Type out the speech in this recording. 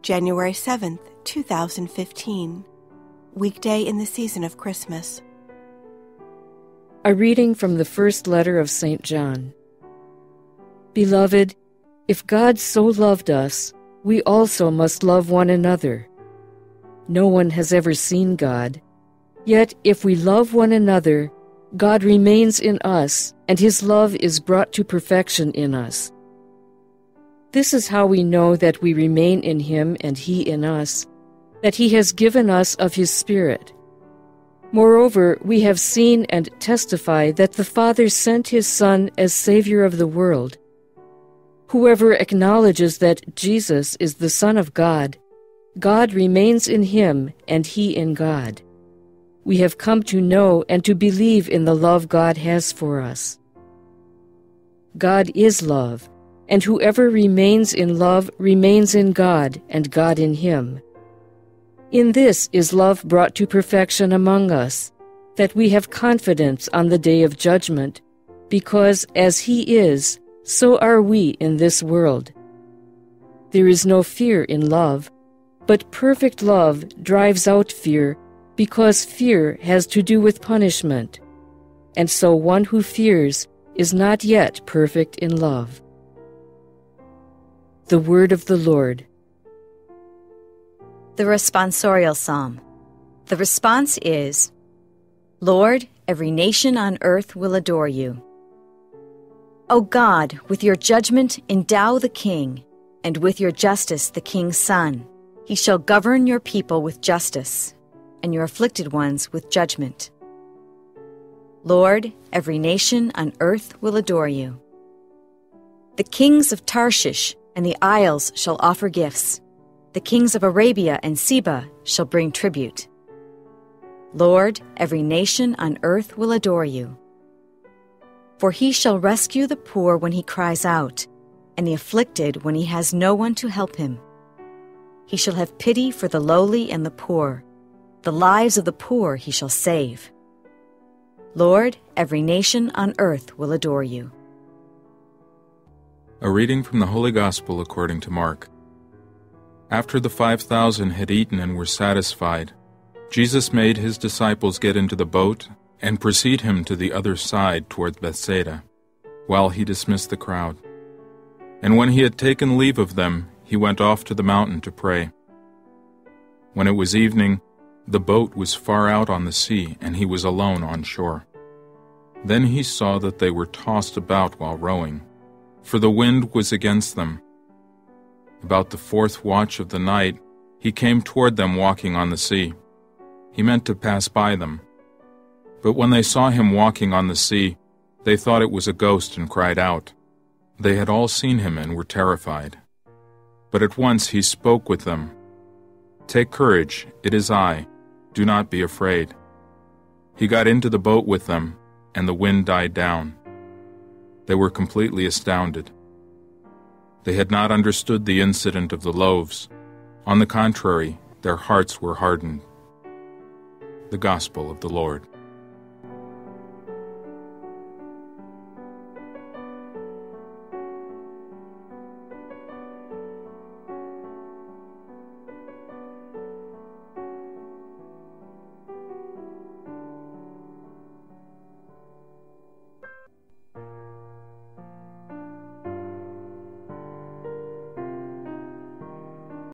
January 7th, 2015, weekday in the season of Christmas. A reading from the first letter of St. John. Beloved, if God so loved us, we also must love one another. No one has ever seen God, yet if we love one another, God remains in us, and His love is brought to perfection in us. This is how we know that we remain in Him and He in us, that He has given us of His Spirit. Moreover, we have seen and testify that the Father sent His Son as Savior of the world. Whoever acknowledges that Jesus is the Son of God, God remains in Him and He in God. We have come to know and to believe in the love God has for us. God is love, and whoever remains in love remains in God, and God in him. In this is love brought to perfection among us, that we have confidence on the day of judgment, because as He is, so are we in this world. There is no fear in love, but perfect love drives out fear, because fear has to do with punishment, and so one who fears is not yet perfect in love. The Word of the Lord. The Responsorial Psalm. The response is, Lord, every nation on earth will adore you. O God, with your judgment endow the king, and with your justice the king's son. He shall govern your people with justice, and your afflicted ones with judgment. Lord, every nation on earth will adore you. The kings of Tarshish and the isles shall offer gifts. The kings of Arabia and Seba shall bring tribute. Lord, every nation on earth will adore you. For He shall rescue the poor when he cries out, and the afflicted when he has no one to help him. He shall have pity for the lowly and the poor. The lives of the poor He shall save. Lord, every nation on earth will adore you. A reading from the Holy Gospel according to Mark. After the 5,000 had eaten and were satisfied, Jesus made His disciples get into the boat and precede Him to the other side toward Bethsaida, while He dismissed the crowd. And when He had taken leave of them, He went off to the mountain to pray. When it was evening, the boat was far out on the sea, and He was alone on shore. Then He saw that they were tossed about while rowing, for the wind was against them. About the 4th watch of the night, He came toward them walking on the sea. He meant to pass by them. But when they saw Him walking on the sea, they thought it was a ghost and cried out. They had all seen Him and were terrified. But at once He spoke with them. "Take courage, it is I. Do not be afraid." He got into the boat with them, and the wind died down. They were completely astounded. They had not understood the incident of the loaves. On the contrary, their hearts were hardened. The Gospel of the Lord.